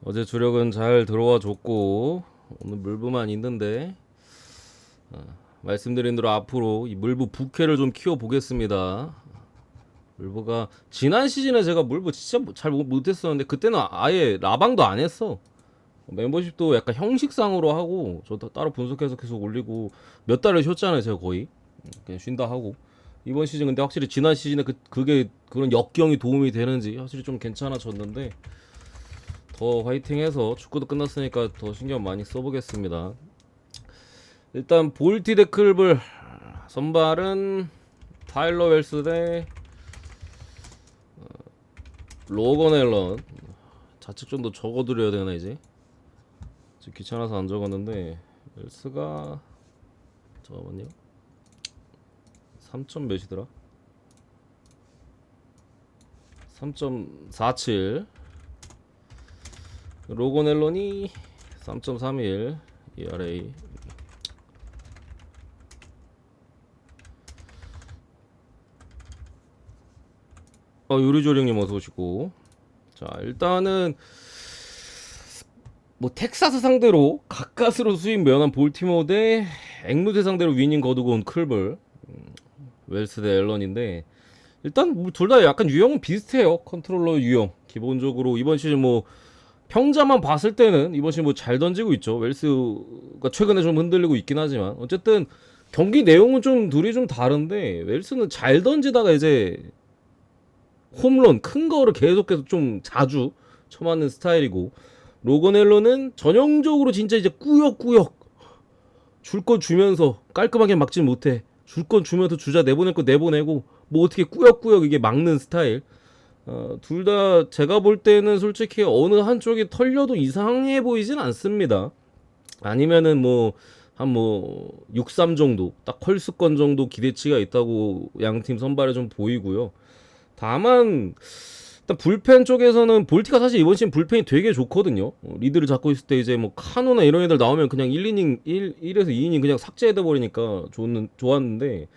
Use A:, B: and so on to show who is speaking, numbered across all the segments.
A: 어제 주력은 잘 들어와 줬고 오늘 물부만 있는데 말씀드린 대로 앞으로 이 물부 부캐를 좀 키워 보겠습니다. 물부가 지난 시즌에 제가 물부 진짜 잘 못했었는데 그때는 아예 라방도 안 했어. 멤버십도 약간 형식상으로 하고 저 따로 분석해서 계속 올리고 몇 달을 쉬었잖아요 제가 거의. 그냥 쉰다 하고 이번 시즌 근데 확실히 지난 시즌에 그게 그런 역경이 도움이 되는지 확실히 좀 괜찮아졌는데 더 화이팅해서 축구도 끝났으니까 더 신경 많이 써보겠습니다. 일단 볼티 대 클블 선발은 타일러 웰스 대 로건 앨런. 자책점도 적어드려야 되나 이제? 지금 귀찮아서 안 적었는데 웰스가 잠깐만요. 3점 몇이더라? 3.47. 로건 앨런이 3.31 ERA. 요리조령님 어서 오시고. 자 일단은 뭐 텍사스 상대로 가까스로 수입 면한 볼티모어 대 앵무새 상대로 위닝 거두고 온 클블. 웰스 대 앨런인데 일단 뭐 둘 다 약간 유형은 비슷해요. 컨트롤러 유형 기본적으로 이번 시즌 뭐 평자만 봤을 때는 이번 시즌 뭐 잘 던지고 있죠. 웰스가 최근에 좀 흔들리고 있긴 하지만 어쨌든 경기 내용은 좀 둘이 좀 다른데 웰스는 잘 던지다가 이제 홈런 큰 거를 계속해서 좀 자주 쳐맞는 스타일이고 로건 앨런은 전형적으로 진짜 이제 꾸역꾸역 줄 건 주면서 깔끔하게 막진 못해. 줄 건 주면서 주자 내보낼 거 내보내고 뭐 어떻게 꾸역꾸역 이게 막는 스타일. 둘 다 제가 볼 때는 솔직히 어느 한쪽이 털려도 이상해 보이진 않습니다. 아니면은 뭐 한 뭐 6-3 정도 딱 헐스권 정도 기대치가 있다고 양팀 선발에 좀 보이고요. 다만 일단 불펜 쪽에서는 볼티가 사실 이번 시즌 불펜이 되게 좋거든요. 리드를 잡고 있을 때 이제 뭐 카노나 이런 애들 나오면 그냥 1에서 2이닝 그냥 삭제해다 버리니까 좋았는데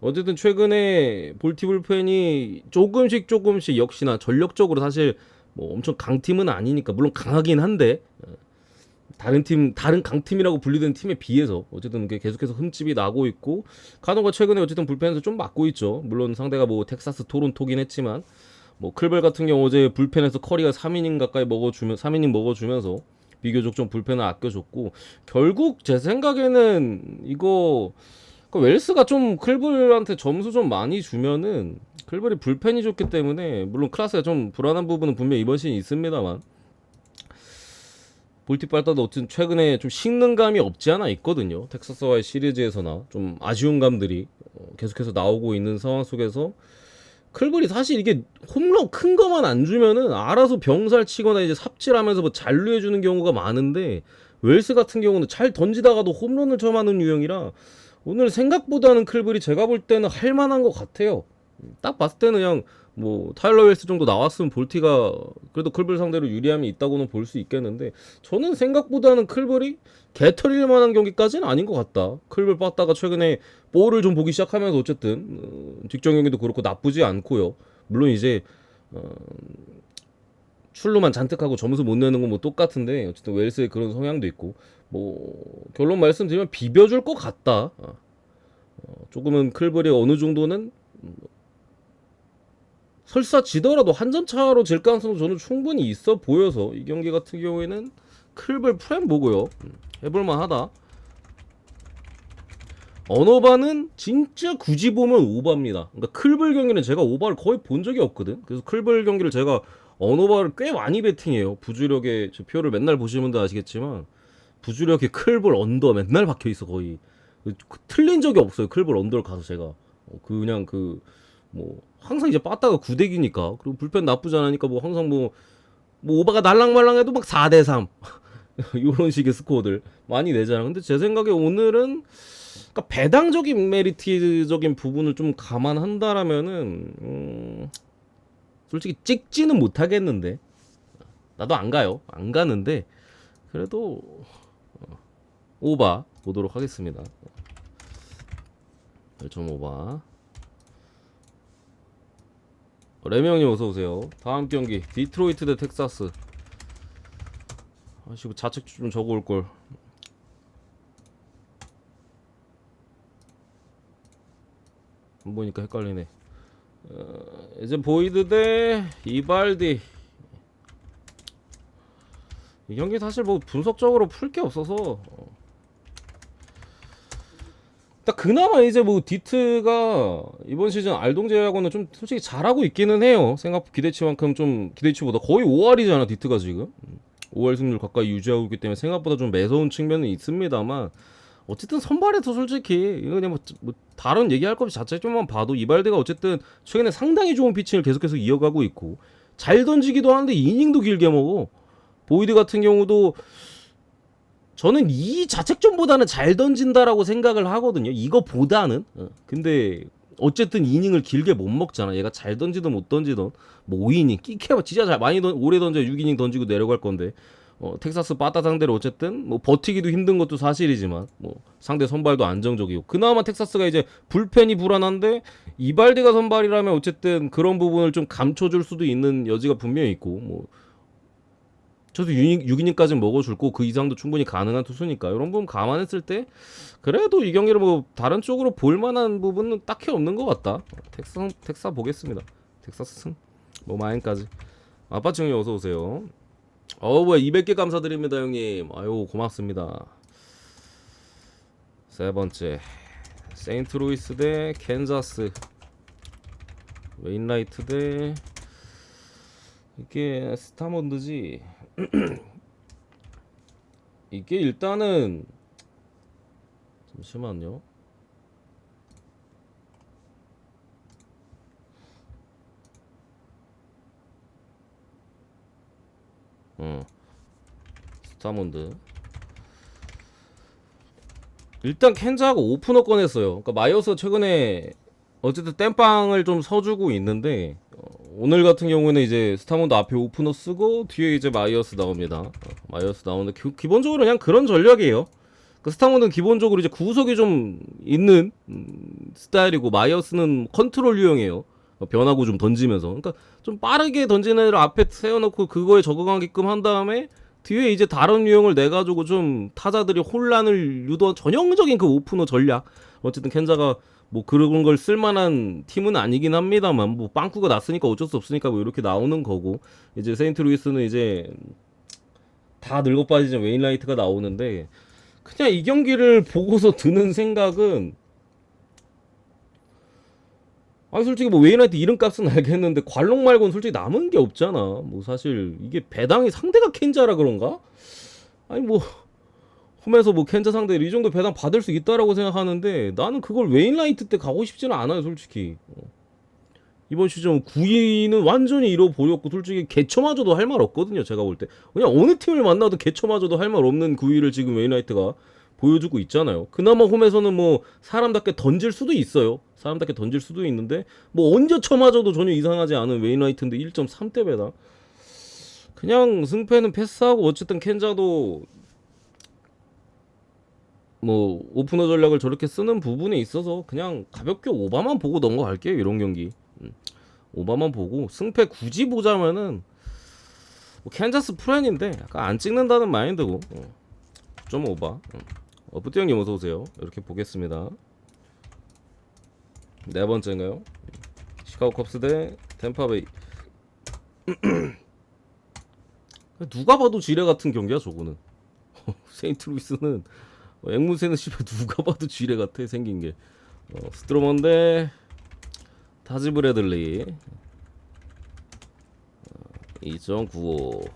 A: 어쨌든 최근에 볼티 불펜이 조금씩 역시나 전력적으로 사실 뭐 엄청 강팀은 아니니까 물론 강하긴 한데 다른 강팀이라고 분리된 팀에 비해서 어쨌든 계속해서 흠집이 나고 있고 카노가 최근에 어쨌든 불펜에서 좀 맞고 있죠. 물론 상대가 뭐 텍사스 토론토긴 했지만 뭐 클벨 같은 경우 어제 불펜에서 커리가 3이닝 가까이 3이닝 먹어주면서 비교적 좀 불펜을 아껴줬고 결국 제 생각에는 이거 웰스가 좀 클블한테 점수 좀 많이 주면은 클블이 불펜이 좋기 때문에 물론 클라스가 좀 불안한 부분은 분명 이번 시즌 있습니다만 볼티 빨다도 어쨌든 최근에 좀 식는 감이 없지 않아 있거든요. 텍사스와의 시리즈에서나 좀 아쉬운 감들이 계속해서 나오고 있는 상황 속에서 클블이 사실 이게 홈런 큰 거만 안 주면은 알아서 병살 치거나 이제 삽질하면서 뭐 잔류해 주는 경우가 많은데 웰스 같은 경우는 잘 던지다가도 홈런을 쳐맞는 유형이라 오늘 생각보다는 클블이 제가 볼 때는 할 만한 것 같아요. 딱 봤을 때는 그냥 뭐 타일러 웰스 정도 나왔으면 볼티가 그래도 클블 상대로 유리함이 있다고는 볼 수 있겠는데 저는 생각보다는 클블이 개털릴 만한 경기까지는 아닌 것 같다. 클블 빠다가 최근에 볼을 좀 보기 시작하면서 어쨌든 뒷정 경기도 그렇고 나쁘지 않고요. 물론 이제 출루만 잔뜩 하고 점수 못 내는 건 뭐 똑같은데 어쨌든 웰스의 그런 성향도 있고 뭐 결론 말씀드리면 비벼줄 것 같다. 조금은 클블이 어느 정도는 설사 지더라도 한 점 차로 질 가능성도 저는 충분히 있어 보여서 이 경기 같은 경우에는 클블 프렘 보고요. 해볼만 하다. 언어바는 진짜 굳이 보면 오바입니다. 그러니까 클블 경기는 제가 오바를 거의 본 적이 없거든. 그래서 클블 경기를 제가 언어바를 꽤 많이 베팅해요. 부주력의 저 표를 맨날 보시는 분들 아시겠지만 부주력의 클블 언더 맨날 박혀 있어 거의. 틀린 적이 없어요. 클블 언더를 가서 제가 그냥 뭐 항상 이제 빠따가 구대기니까 그리고 불펜 나쁘지 않으니까 뭐 항상 뭐 오바가 날랑말랑해도 막 4대3 이런 식의 스코어들 많이 내잖아. 근데 제 생각에 오늘은 그러니까 배당적인 메리트적인 부분을 좀 감안한다라면은 솔직히 찍지는 못하겠는데 나도 안 가요. 안 가는데 그래도 오바 보도록 하겠습니다. 8.5바. 레명님 어서 오세요. 다음 경기 디트로이트 대 텍사스. 아씨 자책 좀 적어 올 걸. 안 보니까 헷갈리네. 이제 보이드 대 이발디. 이 경기 사실 뭐 분석적으로 풀 게 없어서 딱 그나마 이제 뭐 디트가 이번 시즌 알동 제외하고는 좀 솔직히 잘하고 있기는 해요. 생각 기대치만큼 좀 기대치보다 거의 5할이잖아 디트가 지금. 5할 승률 가까이 유지하고 있기 때문에 생각보다 좀 매서운 측면은 있습니다만 어쨌든 선발에서 솔직히 이거 그냥 뭐 다른 얘기할 것 없이 자체적으로만 봐도 이발디가 어쨌든 최근에 상당히 좋은 피칭을 계속해서 이어가고 있고 잘 던지기도 하는데 이닝도 길게 먹어. 보이드 같은 경우도 저는 이 자책점보다는 잘 던진다라고 생각을 하거든요. 이거보다는. 근데 어쨌든 이닝을 길게 못 먹잖아. 얘가 잘 던지든 못 던지든 뭐 5이닝 끼케봐 진짜 잘 많이 오래 던져 6이닝 던지고 내려갈 건데 텍사스 빠따 상대로 어쨌든 뭐 버티기도 힘든 것도 사실이지만 뭐 상대 선발도 안정적이고 그나마 텍사스가 이제 불펜이 불안한데 이발디가 선발이라면 어쨌든 그런 부분을 좀 감춰줄 수도 있는 여지가 분명히 있고 뭐 저도 6이닝까지 먹어줄 거 그 이상도 충분히 가능한 투수니까 이런 부분 감안했을 때 그래도 이 경기를 뭐 다른 쪽으로 볼만한 부분은 딱히 없는 것 같다. 텍사 보겠습니다. 텍사스 승. 뭐 마인까지. 아빠층이 어서 오세요. 뭐야 200개 감사드립니다 형님. 아유 고맙습니다. 세 번째 세인트루이스 대 캔자스. 웨인라이트 대 이게 스타몬드지. 이게 일단은 잠시만요. 스타몬드. 일단 켄자하고 오프너 꺼냈어요. 그러니까 마이어스 최근에 어쨌든 땜빵을 좀 서주고 있는데 오늘 같은 경우에는 이제 스타몬드 앞에 오프너 쓰고 뒤에 이제 마이어스 나옵니다. 마이어스 나오는데 기본적으로 그냥 그런 전략이에요. 그 스타몬드는 기본적으로 이제 구속이 좀 있는 스타일이고 마이어스는 컨트롤 유형이에요. 변하고 좀 던지면서. 그러니까 좀 빠르게 던지는 애를 앞에 세워놓고 그거에 적응하게끔 한 다음에 뒤에 이제 다른 유형을 내가지고 좀 타자들이 혼란을 유도한 전형적인 그 오프너 전략. 어쨌든 켄자가 뭐 그런 걸 쓸만한 팀은 아니긴 합니다만 뭐 빵꾸가 났으니까 어쩔 수 없으니까 뭐 이렇게 나오는 거고 이제 세인트루이스는 이제 다 늙어 빠지는 웨인라이트가 나오는데 그냥 이 경기를 보고서 드는 생각은 솔직히 뭐 웨인라이트 이름값은 알겠는데 관록 말고는 솔직히 남은 게 없잖아. 뭐 사실 이게 배당이 상대가 켄자라 그런가? 아니 뭐 홈에서 뭐 켄자 상대로 이 정도 배당 받을 수 있다라고 생각하는데 나는 그걸 웨인라이트 때 가고 싶지는 않아요 솔직히. 이번 시즌 9위는 완전히 잃어버렸고 솔직히 개처마저도 할 말 없거든요 제가 볼 때. 그냥 어느 팀을 만나도 개처마저도 할 말 없는 9위를 지금 웨인라이트가 보여주고 있잖아요. 그나마 홈에서는 뭐 사람답게 던질 수도 있어요. 사람답게 던질 수도 있는데 뭐 언제 쳐맞아도 전혀 이상하지 않은 웨인라이트인데 1.3대 배당. 그냥 승패는 패스하고 어쨌든 켄자도 뭐 오프너 전략을 저렇게 쓰는 부분에 있어서 그냥 가볍게 오바만 보고 넘어갈게요 이런 경기. 오바만 보고 승패 굳이 보자면은 뭐 캔자스 프렌인데 약간 안 찍는다는 마인드고 좀 오바. 뿌띠 형님 어서 오세요. 이렇게 보겠습니다. 네 번째인가요? 시카고 컵스 대 템파베이. 누가 봐도 지뢰 같은 경기야 저거는. 세인트루이스는 앵무새는 씨발 누가 봐도 지뢰 같아 생긴 게. 스트로먼 대 타지 브래들리. 2.95.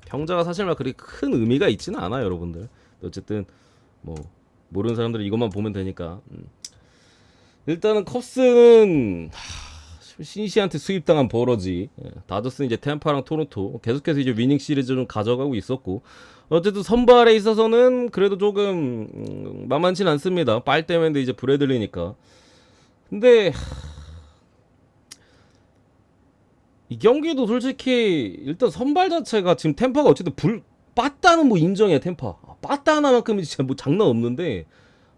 A: 평자가 사실 막 그렇게 큰 의미가 있지는 않아요 여러분들. 어쨌든 뭐 모르는 사람들은 이것만 보면 되니까. 일단은 컵스는 신시한테 수입당한 버러지. 다저스는 이제 템파랑 토론토 계속해서 이제 위닝 시리즈 좀 가져가고 있었고 어쨌든 선발에 있어서는 그래도 조금 만만치는 않습니다. 빨대맨데 이제 브래들리니까. 근데 이 경기도 솔직히 일단 선발 자체가 지금 템파가 어쨌든 빠따는 뭐 인정해. 템파 빠따 하나만큼은 진짜 뭐 장난 없는데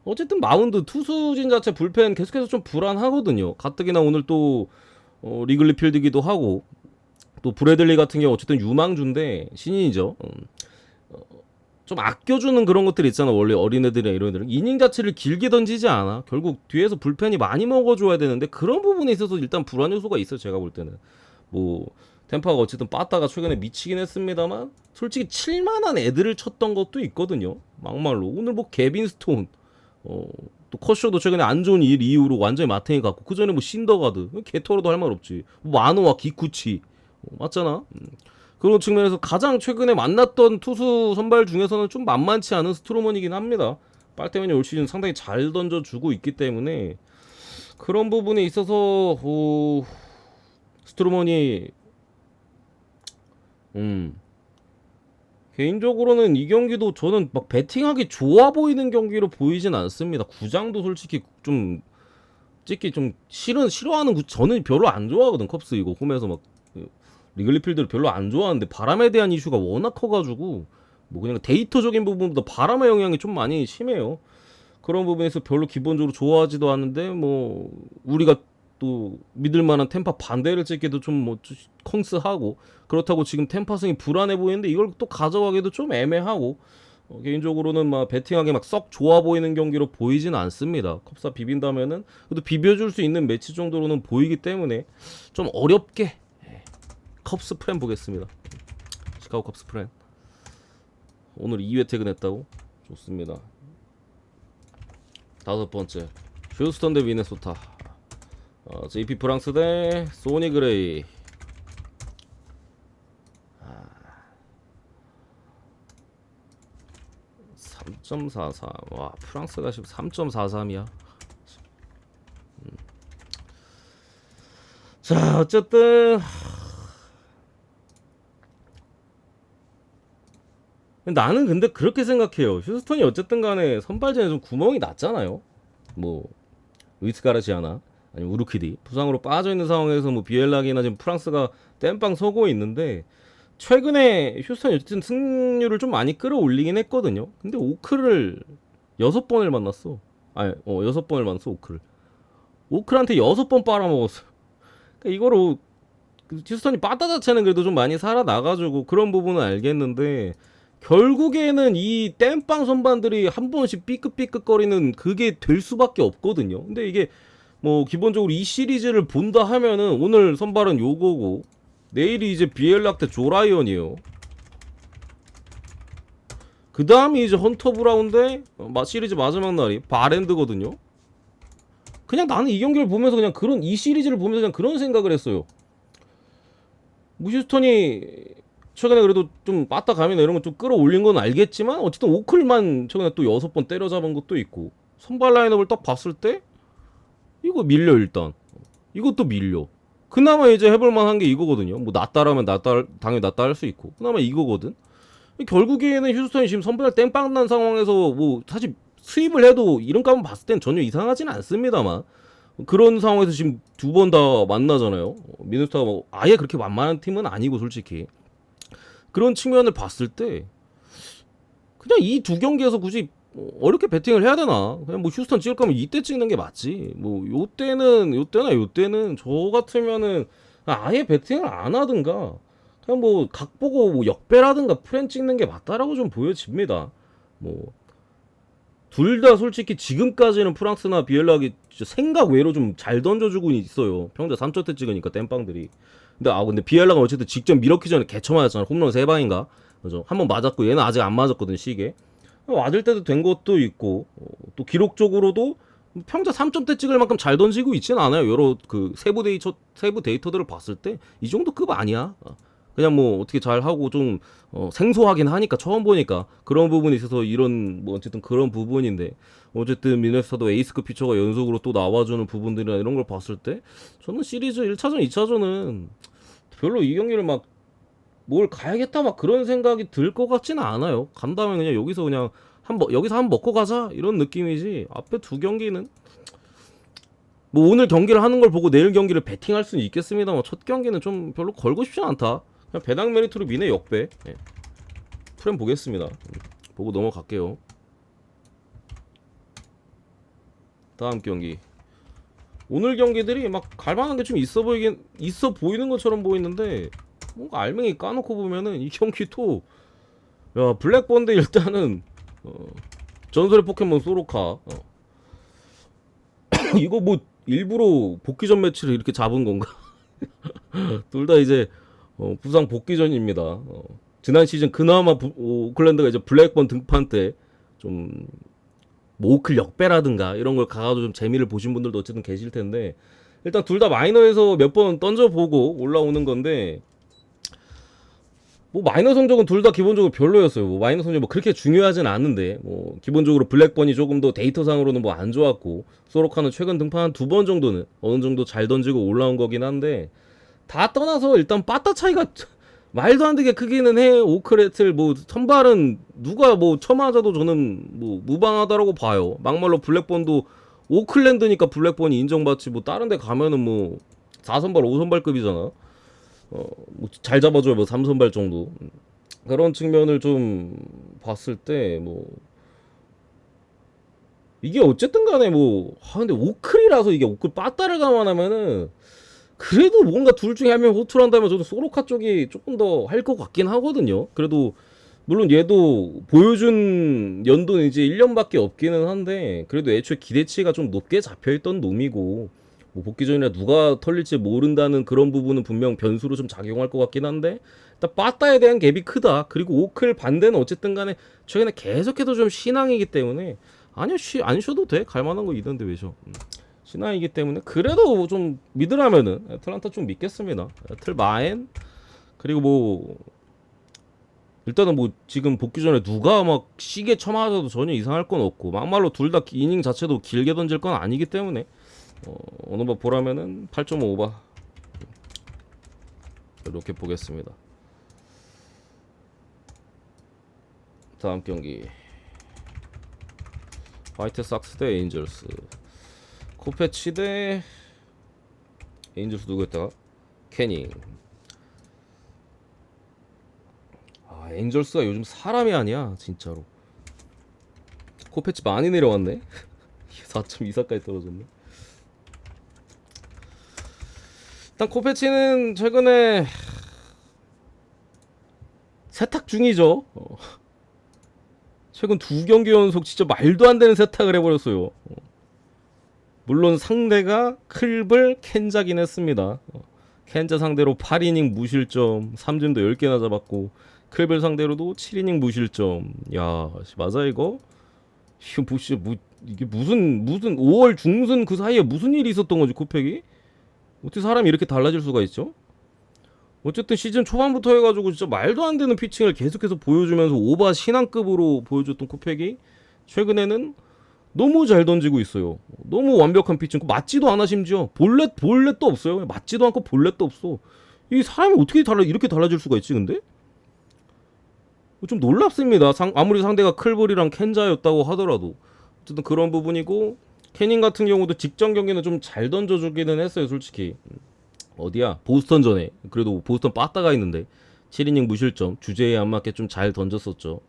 A: 어쨌든 마운드 투수진 자체 불펜 계속해서 좀 불안하거든요. 가뜩이나 오늘 또 리글리 필드기도 하고 또 브래들리 같은 경우 어쨌든 유망주인데 신인이죠. 좀 아껴주는 그런 것들이 있잖아. 원래 어린애들이나 이런 애들은 이닝 자체를 길게 던지지 않아. 결국 뒤에서 불펜이 많이 먹어줘야 되는데 그런 부분에 있어서 일단 불안 요소가 있어. 제가 볼 때는 뭐 템파가 어쨌든 빠따가 최근에 미치긴 했습니다만 솔직히 칠만한 애들을 쳤던 것도 있거든요. 막말로 오늘 뭐 개빈 스톤 또 커쇼도 최근에 안 좋은 일 이후로 완전히 마탱이 갔고 그 전에 뭐 신더가드 개토로도 할 말 없지. 뭐 마노와 기쿠치 맞잖아. 그런 측면에서 가장 최근에 만났던 투수 선발 중에서는 좀 만만치 않은 스트로먼이긴 합니다. 빨대맨이 올 시즌 상당히 잘 던져주고 있기 때문에 그런 부분에 있어서 스트로먼이 개인적으로는 이 경기도 저는 막 배팅하기 좋아 보이는 경기로 보이진 않습니다. 구장도 솔직히 좀 찍기 좀 싫어하는 저는 별로 안 좋아하거든. 컵스 이거 홈에서 막 리글리 필드를 별로 안 좋아하는데 바람에 대한 이슈가 워낙 커가지고 뭐 그냥 데이터적인 부분보다 바람의 영향이 좀 많이 심해요. 그런 부분에서 별로 기본적으로 좋아하지도 않는데 뭐 우리가 또 믿을 만한 템파 반대를 찍기도 좀 뭐 컹스하고 그렇다고 지금 템파승이 불안해 보이는데 이걸 또 가져가기도 좀 애매하고 개인적으로는 막 배팅하기 막 썩 좋아 보이는 경기로 보이지는 않습니다. 컵사 비빈다면은 그래도 비벼줄 수 있는 매치 정도로는 보이기 때문에 좀 어렵게 컵스 프렌 보겠습니다. 시카고 컵스 프렌 오늘 2회 퇴근했다고? 좋습니다. 다섯 번째 휴스턴 대 미네소타 JP 프랑스 대 소니 그레이 3.43 와 프랑스가 지금 3.43이야. 자 어쨌든 나는 근데 그렇게 생각해요. 휴스턴이 어쨌든 간에 선발진에 좀 구멍이 났잖아요. 뭐 루이스 가르시아나 아니면 우르키디 부상으로 빠져있는 상황에서 뭐 비엘락이나 지금 프랑스가 땜빵 서고 있는데 최근에 휴스턴이 어쨌든 승률을 좀 많이 끌어올리긴 했거든요. 근데 오크를 6번을 만났어. 아니 6번을 만났어 오크를. 오크한테 6번 빨아먹었어. 그러니까 이거로 휴스턴이 빠따 자체는 그래도 좀 많이 살아나가지고 그런 부분은 알겠는데 결국에는 이 땜빵 선반들이 한 번씩 삐끗삐끗거리는 그게 될 수밖에 없거든요. 근데 이게 뭐 기본적으로 이 시리즈를 본다 하면은 오늘 선발은 요거고 내일이 이제 비엘락 대 조라이언이에요. 그 다음이 이제 헌터 브라운 대 시리즈 마지막 날이 바랜드거든요. 그냥 나는 이 경기를 보면서 그냥 그런 이 시리즈를 보면서 그냥 그런 생각을 했어요. 휴스턴이 최근에 그래도 좀 빠따 감이나 이런 거 좀 끌어올린 건 알겠지만 어쨌든 오클만 최근에 또 6번 때려잡은 것도 있고 선발 라인업을 딱 봤을 때 이거 밀려 일단 이것도 밀려 그나마 이제 해볼만한 게 이거거든요. 뭐 낫다라면 당연히 낫다 할 수 있고 그나마 이거거든. 결국에는 휴스턴이 지금 선발 땡빵 난 상황에서 뭐 사실 수입을 해도 이름값은 봤을 땐 전혀 이상하진 않습니다만 그런 상황에서 지금 두 번 다 만나잖아요. 미네소타가 뭐 아예 그렇게 만만한 팀은 아니고 솔직히 그런 측면을 봤을 때 그냥 이 두 경기에서 굳이 어렵게 배팅을 해야 되나? 그냥 뭐 휴스턴 찍을 거면 이때 찍는 게 맞지. 뭐 요때는 저 같으면은 아예 배팅을 안 하든가 그냥 뭐 각 보고 뭐 역배라든가 프렌 찍는 게 맞다라고 좀 보여집니다. 뭐 둘 다 솔직히 지금까지는 프랑스나 비엘락이 생각 외로 좀 잘 던져주고 있어요. 평자 3점대 찍으니까 땜빵들이. 근데 비엘락은 어쨌든 직접 밀어키 전에 개쳐 맞았잖아. 홈런 3방인가. 그죠? 한 번 맞았고 얘는 아직 안 맞았거든 시계. 맞을 때도 된 것도 있고 또 기록적으로도 평자 3점대 찍을 만큼 잘 던지고 있진 않아요. 여러 그 세부 데이터들을 봤을 때 이 정도 급 아니야. 그냥 뭐 어떻게 잘 하고 좀 생소하긴 하니까 처음 보니까 그런 부분이 있어서 이런 뭐 어쨌든 그런 부분인데 어쨌든 미네소타도 에이스급 피처가 연속으로 또 나와주는 부분들이나 이런 걸 봤을 때 저는 시리즈 1차전, 2차전은 별로 이 경기를 막 뭘 가야겠다 막 그런 생각이 들 것 같지는 않아요. 간다면 그냥 여기서 그냥 여기서 한번 먹고 가자 이런 느낌이지 앞에 두 경기는 뭐 오늘 경기를 하는 걸 보고 내일 경기를 배팅할 수는 있겠습니다만 첫 경기는 좀 별로 걸고 싶진 않다. 그냥 배당 메리트로 미네 역배. 네. 프렘 보겠습니다. 보고 넘어갈게요. 다음 경기. 오늘 경기들이 막 갈만한 게 좀 있어 보이는 것처럼 보이는데 뭔가 알맹이 까놓고 보면은 이 경기도 야, 블랙본드 일단은 전설의 포켓몬 소로카. 이거 뭐 일부러 복귀전 매치를 이렇게 잡은 건가? 둘 다 이제 부상 복귀전입니다. 지난 시즌 그나마 오클랜드가 이제 블랙본 등판 때 좀 모클 역배라든가 이런 걸 가가지고 좀 재미를 보신 분들도 어쨌든 계실 텐데, 일단 둘 다 마이너에서 몇 번 던져보고 올라오는 건데, 뭐 마이너 성적은 둘 다 기본적으로 별로였어요. 뭐 마이너 성적 뭐 그렇게 중요하진 않은데, 뭐 기본적으로 블랙번이 조금 더 데이터상으로는 뭐 안 좋았고, 소로카는 최근 등판 2번 정도는 어느 정도 잘 던지고 올라온 거긴 한데, 다 떠나서 일단 빠따 차이가 말도 안 되게 크기는 해. 오크레틀 뭐 선발은 누가 뭐 쳐맞아도 저는 뭐 무방하다라고 봐요. 막말로 블랙본도 오클랜드니까 블랙본이 인정받지, 뭐 다른 데 가면은 뭐 4선발 5선발급이잖아. 뭐잘 잡아줘요. 뭐 3선발 정도. 그런 측면을 좀 봤을 때 뭐 이게 어쨌든 간에 뭐 근데 오클이라서 이게 오클 빠따를 감안하면은 그래도 뭔가 둘 중에 한 명 호투한다면 저도 소로카 쪽이 조금 더 할 것 같긴 하거든요. 그래도 물론 얘도 보여준 연도는 이제 1년밖에 없기는 한데, 그래도 애초에 기대치가 좀 높게 잡혀있던 놈이고, 뭐 복귀전이라 누가 털릴지 모른다는 그런 부분은 분명 변수로 좀 작용할 것 같긴 한데, 일단 빠따에 대한 갭이 크다. 그리고 오클 반대는 어쨌든 간에 최근에 계속해서 좀 신앙이기 때문에, 아니요, 안 쉬어도 돼. 갈만한 거 있는데 왜 쉬어. 신화이기 때문에 그래도 좀 믿으라면은 애틀란타 좀 믿겠습니다. 애틀 마엔, 그리고 뭐 일단은 뭐 지금 복귀 전에 누가 막 시계 쳐맞아도 전혀 이상할 건 없고, 막말로 둘 다 이닝 자체도 길게 던질 건 아니기 때문에 어느 바 보라면은 8.5바 이렇게 보겠습니다. 다음 경기 화이트 삭스 대 에인절스. 코페치 대 에인절스 누구였다가? 캐닝. 에인절스가 요즘 사람이 아니야 진짜로. 코페치 많이 내려왔네. 4.24까지 떨어졌네. 일단 코페치는 최근에 세탁 중이죠. 최근 2경기 연속 진짜 말도 안 되는 세탁을 해버렸어요. 물론 상대가 클블 켄자긴 했습니다. 켄자 상대로 8이닝 무실점, 3점도 10개나 잡았고, 클블 상대로도 7이닝 무실점. 야, 맞아 이거? 이게 무슨 5월 중순 그 사이에 무슨 일이 있었던 거지, 코팩이? 어떻게 사람이 이렇게 달라질 수가 있죠? 어쨌든 시즌 초반부터 해가지고 진짜 말도 안 되는 피칭을 계속해서 보여주면서 오바 신앙급으로 보여줬던 코팩이 최근에는 너무 잘 던지고 있어요. 너무 완벽한 피칭. 맞지도 않아. 심지어 볼넷도 없어요. 맞지도 않고 볼넷도 없어. 이 사람이 어떻게 이렇게 달라질 수가 있지 근데? 좀 놀랍습니다. 아무리 상대가 클볼이랑 켄자였다고 하더라도. 어쨌든 그런 부분이고, 캐닝 같은 경우도 직전 경기는 좀 잘 던져주기는 했어요 솔직히. 어디야? 보스턴전에. 그래도 보스턴 빠따가 있는데 7이닝 무실점, 주제에 안 맞게 좀 잘 던졌었죠.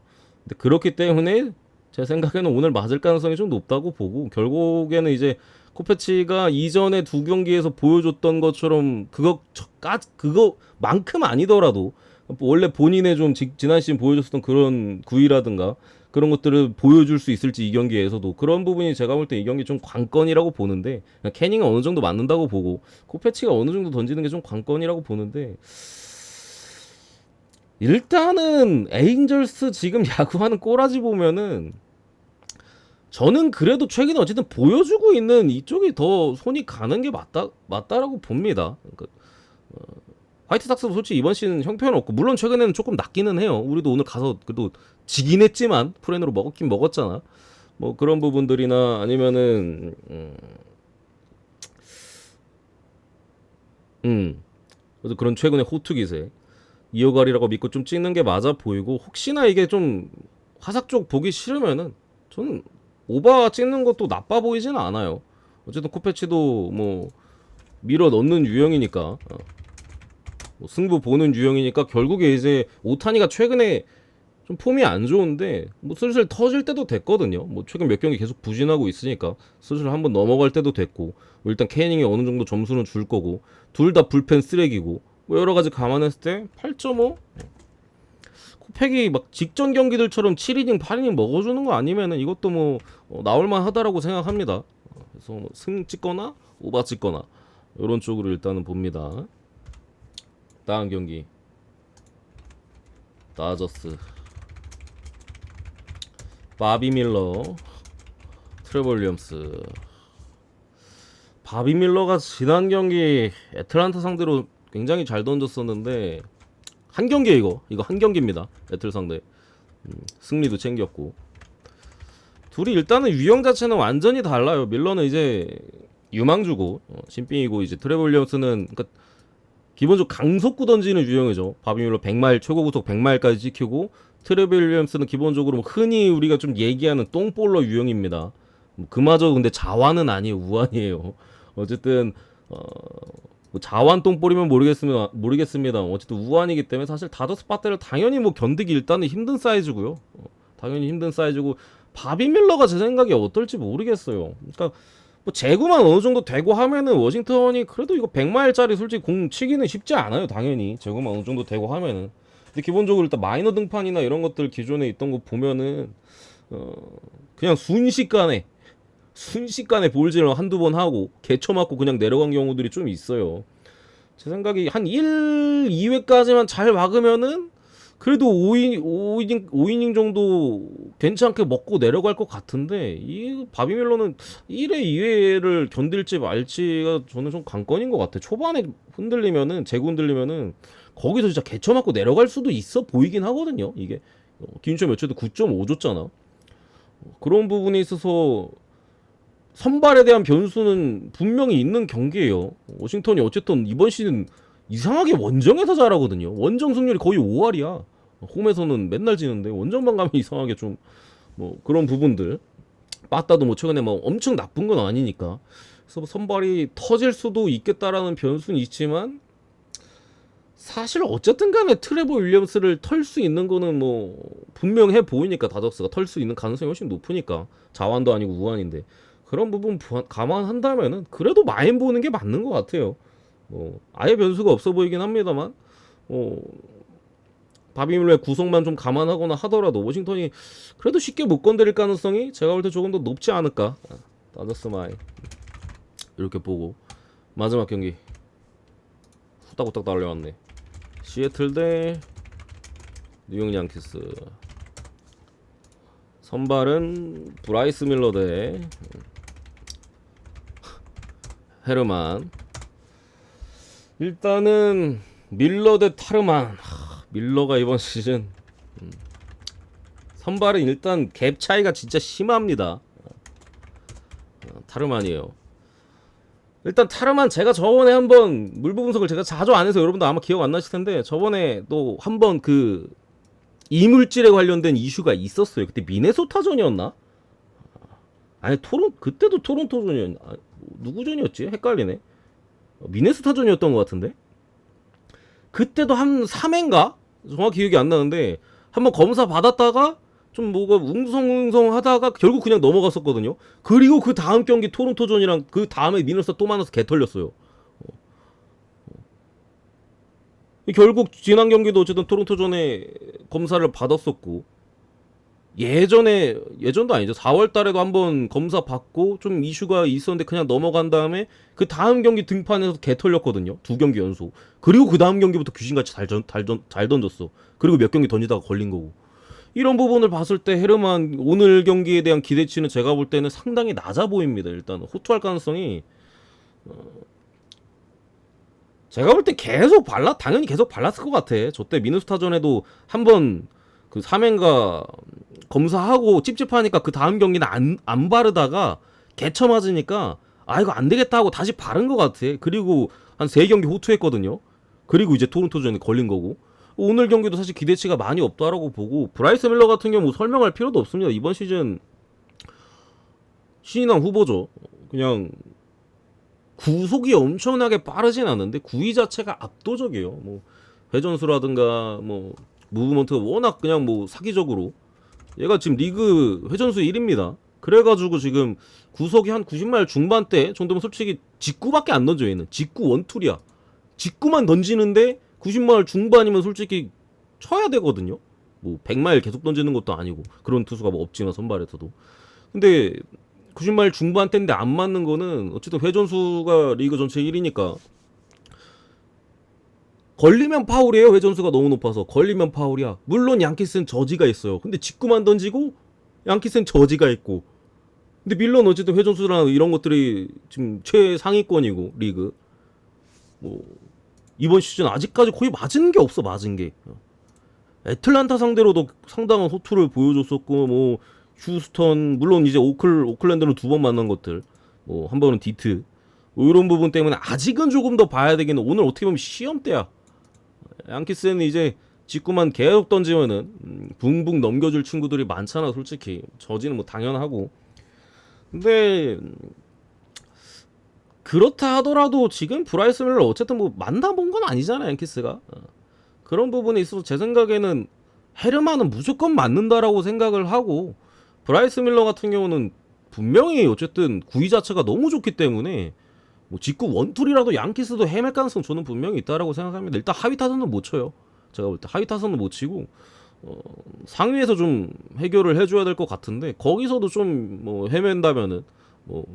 A: 근데 그렇기 때문에 제 생각에는 오늘 맞을 가능성이 좀 높다고 보고, 결국에는 이제 코페치가 이전에 2경기에서 보여줬던 것처럼 그거만큼 아니더라도 원래 본인의 좀 지난 시즌 보여줬었던 그런 구위라든가 그런 것들을 보여줄 수 있을지, 이 경기에서도 그런 부분이 제가 볼 때 이 경기 좀 관건이라고 보는데, 캐닝은 어느 정도 맞는다고 보고 코페치가 어느 정도 던지는 게 좀 관건이라고 보는데, 일단은 에인절스 지금 야구하는 꼬라지 보면은 저는 그래도 최근에 어쨌든 보여주고 있는 이쪽이 더 손이 가는 게 맞다라고 봅니다. 그러니까 화이트삭스도 솔직히 이번 시즌 형편없고, 물론 최근에는 조금 낫기는 해요. 우리도 오늘 가서 그래도 지긴 했지만 프렌으로 먹었긴 먹었잖아. 뭐 그런 부분들이나 아니면은 그래서 그런 최근에 호투 기세 이어가리라고 믿고 좀 찍는 게 맞아 보이고, 혹시나 이게 좀 화삭 쪽 보기 싫으면은 저는 오바 찍는 것도 나빠 보이진 않아요. 어쨌든 코페치도 뭐 밀어 넣는 유형이니까, 뭐 승부 보는 유형이니까, 결국에 이제 오타니가 최근에 좀 폼이 안 좋은데 뭐 슬슬 터질 때도 됐거든요. 뭐 최근 몇 경기 계속 부진하고 있으니까 슬슬 한번 넘어갈 때도 됐고, 뭐 일단 캐닝이 어느 정도 점수는 줄 거고, 둘 다 불펜 쓰레기고, 뭐 여러 가지 감안했을 때 8.5 팩이 막 직전 경기들처럼 7이닝 8이닝 먹어주는 거 아니면은 이것도 뭐 나올만 하다라고 생각합니다. 그래서 뭐승 찍거나 오바 찍거나 이런 쪽으로 일단은 봅니다. 다음 경기 다저스 바비 밀러 트레버 윌리엄스. 바비 밀러가 지난 경기 애틀란타 상대로 굉장히 잘 던졌었는데 한 경기에 이거 한 경기입니다. 애틀 상대 승리도 챙겼고 둘이 일단은 유형 자체는 완전히 달라요. 밀러는 이제 유망주고 신빙이고 이제 트레버 윌리엄스는 그러니까 기본적으로 강속구 던지는 유형이죠. 바비 밀러 100마일 최고구속 100마일까지 찍히고 트레버 윌리엄스는 기본적으로 흔히 우리가 좀 얘기하는 똥볼러 유형입니다. 그마저 근데 자완은 아니에요. 우완이에요. 어쨌든 뭐 자완 똥볼이면 모르겠습니다. 어쨌든 우완이기 때문에 사실 다저스 파트를 당연히 뭐 견디기 일단은 힘든 사이즈고요. 당연히 힘든 사이즈고 바비 밀러가 제 생각에 어떨지 모르겠어요. 그러니까 뭐 재구만 어느 정도 되고 하면은 워싱턴이 그래도 이거 100마일짜리 솔직히 공 치기는 쉽지 않아요. 당연히 재구만 어느 정도 되고 하면은. 근데 기본적으로 일단 마이너 등판이나 이런 것들 기존에 있던 거 보면은 그냥 순식간에 볼질을 한두 번 하고 개쳐 맞고 그냥 내려간 경우들이 좀 있어요. 제 생각이 한 1, 2회까지만 잘 막으면은 그래도 5이닝 정도 괜찮게 먹고 내려갈 것 같은데 이 바비 밀러는 1회, 2회를 견딜지 말지가 저는 좀 관건인 것 같아요. 초반에 재구 흔들리면은 거기서 진짜 개쳐 맞고 내려갈 수도 있어 보이긴 하거든요. 이게 기준점 몇 초도 9.5 줬잖아. 그런 부분에 있어서 선발에 대한 변수는 분명히 있는 경기예요. 워싱턴이 어쨌든 이번 시즌 이상하게 원정에서 잘하거든요. 원정 승률이 거의 5할이야. 홈에서는 맨날 지는데 원정만 가면 이상하게 좀 뭐 그런 부분들. 빠따도 뭐 최근에 뭐 엄청 나쁜 건 아니니까. 그래서 선발이 터질 수도 있겠다라는 변수는 있지만 사실 어쨌든 간에 트레버 윌리엄스를 털 수 있는 거는 뭐 분명해 보이니까 다저스가 털 수 있는 가능성이 훨씬 높으니까 자완도 아니고 우완인데 그런 부분 감안한다면은 그래도 마인 보는 게 맞는 것 같아요. 뭐 아예 변수가 없어 보이긴 합니다만 바비 밀러의 구속만 좀 감안하거나 하더라도 워싱턴이 그래도 쉽게 못 건드릴 가능성이 제가 볼 때 조금 더 높지 않을까. 다저스 마인 이렇게 보고 마지막 경기 후딱후딱 달려왔네. 시애틀 대 뉴욕 양키스. 선발은 브라이스 밀러 대 헤르만. 일단은 밀러 대 타르만. 밀러가 이번 시즌 선발은 일단 갭 차이가 진짜 심합니다. 타르만이에요. 일단 타르만 제가 저번에 한번 물부 분석을 제가 자주 안 해서 여러분도 아마 기억 안 나실 텐데 저번에 또 한번 그 이물질에 관련된 이슈가 있었어요. 그때 미네소타전이었나? 아니 그때도 토론토전이었나? 누구 전이었지? 헷갈리네. 미네소타전이었던 것 같은데. 그때도 한 3회인가? 정확히 기억이 안 나는데 한번 검사 받았다가 좀 뭐가 웅성웅성 하다가 결국 그냥 넘어갔었거든요. 그리고 그 다음 경기 토론토전이랑 그 다음에 미네소타 또 만나서 개 털렸어요. 결국 지난 경기도 어쨌든 토론토전에 검사를 받았었고 예전도 아니죠. 4월 달에도 한번 검사 받고 좀 이슈가 있었는데 그냥 넘어간 다음에 그 다음 경기 등판에서 개 털렸거든요. 2경기 연속. 그리고 그 다음 경기부터 귀신같이 잘 던졌어. 그리고 몇 경기 던지다가 걸린 거고. 이런 부분을 봤을 때 헤르만 오늘 경기에 대한 기대치는 제가 볼 때는 상당히 낮아 보입니다. 일단 호투할 가능성이 제가 볼 때 당연히 계속 발랐을 것 같아. 저때 미네소타전에도 한번 그 3회인가 검사하고 찝찝하니까 그 다음 경기는 안 바르다가 개쳐 맞으니까 이거 안 되겠다 하고 다시 바른 것 같아. 그리고 한 3경기 호투했거든요. 그리고 이제 토론토전에 걸린 거고. 오늘 경기도 사실 기대치가 많이 없다라고 보고 브라이스 밀러 같은 경우 설명할 필요도 없습니다. 이번 시즌 신인왕 후보죠. 그냥 구속이 엄청나게 빠르진 않은데 구위 자체가 압도적이에요. 뭐 회전수라든가 뭐 무브먼트가 워낙 그냥 뭐 사기적으로 얘가 지금 리그 회전수 1위입니다. 그래가지고 지금 구속이 한 90마일 중반대 정도면 솔직히 직구밖에 안 던져. 얘는 직구 원툴이야. 직구만 던지는데 90마일 중반이면 솔직히 쳐야 되거든요. 뭐 100마일 계속 던지는 것도 아니고 그런 투수가 뭐 없지만 선발에서도. 근데 90마일 중반 때인데 안 맞는 거는 어쨌든 회전수가 리그 전체 1위니까 걸리면 파울이에요. 회전수가 너무 높아서 걸리면 파울이야. 물론 양키스는 저지가 있어요. 근데 직구만 던지고 양키스는 저지가 있고. 근데 밀러는 어쨌든 회전수랑 이런 것들이 지금 최상위권이고 리그 뭐 이번 시즌 아직까지 거의 맞은 게 없어. 맞은 게 애틀란타 상대로도 상당한 호투를 보여줬었고 뭐 휴스턴 물론 이제 오클랜드는 두 번 만난 것들 뭐 한 번은 디트 뭐 이런 부분 때문에 아직은 조금 더 봐야 되겠는. 오늘 어떻게 보면 시험 때야. 양키스는 이제 직구만 계속 던지면은 붕붕 넘겨줄 친구들이 많잖아. 솔직히 저지는 뭐 당연하고. 근데 그렇다 하더라도 지금 브라이스 밀러 어쨌든 뭐 만나본 건 아니잖아. 양키스가 그런 부분에 있어서 제 생각에는 헤르만은 무조건 맞는다라고 생각을 하고, 브라이스 밀러 같은 경우는 분명히 어쨌든 구위 자체가 너무 좋기 때문에 뭐 직구 원툴이라도 양키스도 헤맬 가능성 저는 분명히 있다라고 생각합니다. 일단 하위 타선은 못 쳐요. 제가 볼 때 하위 타선은 못 치고 상위에서 좀 해결을 해줘야 될 것 같은데 거기서도 좀 뭐 헤맨다면은 뭐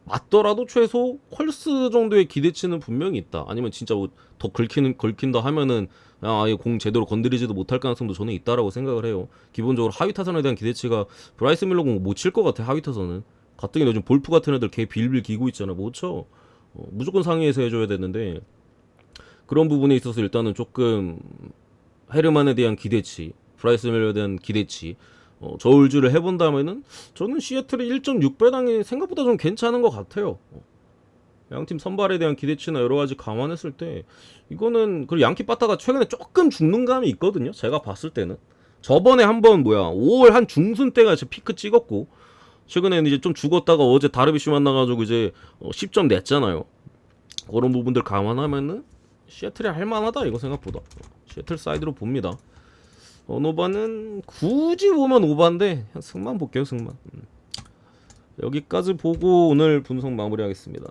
A: 맞더라도 최소 퀄스 정도의 기대치는 분명히 있다. 아니면 진짜 뭐 더 걸킨다 하면은 아예 공 제대로 건드리지도 못할 가능성도 저는 있다라고 생각을 해요. 기본적으로 하위 타선에 대한 기대치가 브라이스 밀러 공 못 칠 것 같아. 하위 타선은 가뜩이나 요즘 볼프 같은 애들 개 빌빌 기고 있잖아. 못 쳐. 무조건 상위에서 해줘야 되는데 그런 부분에 있어서 일단은 조금 헤르만에 대한 기대치, 브라이스 밀러에 대한 기대치 저울질을 해본다면은 저는 시애틀의 1.6배당이 생각보다 좀 괜찮은 것 같아요. 양팀 선발에 대한 기대치나 여러 가지 감안했을 때 이거는. 그리고 양키 빠따가 최근에 조금 죽는 감이 있거든요. 제가 봤을 때는 저번에 한번 5월 한 중순 때가 이제 피크 찍었고 최근에는 이제 좀 죽었다가 어제 다르비쉬 만나가지고 이제 10점 냈잖아요. 그런 부분들 감안하면은 시애틀이 할만하다 이거 생각보다. 시애틀 사이드로 봅니다. 오바는 굳이 보면 오바인데 승만 볼게요. 승만. 여기까지 보고 오늘 분석 마무리하겠습니다.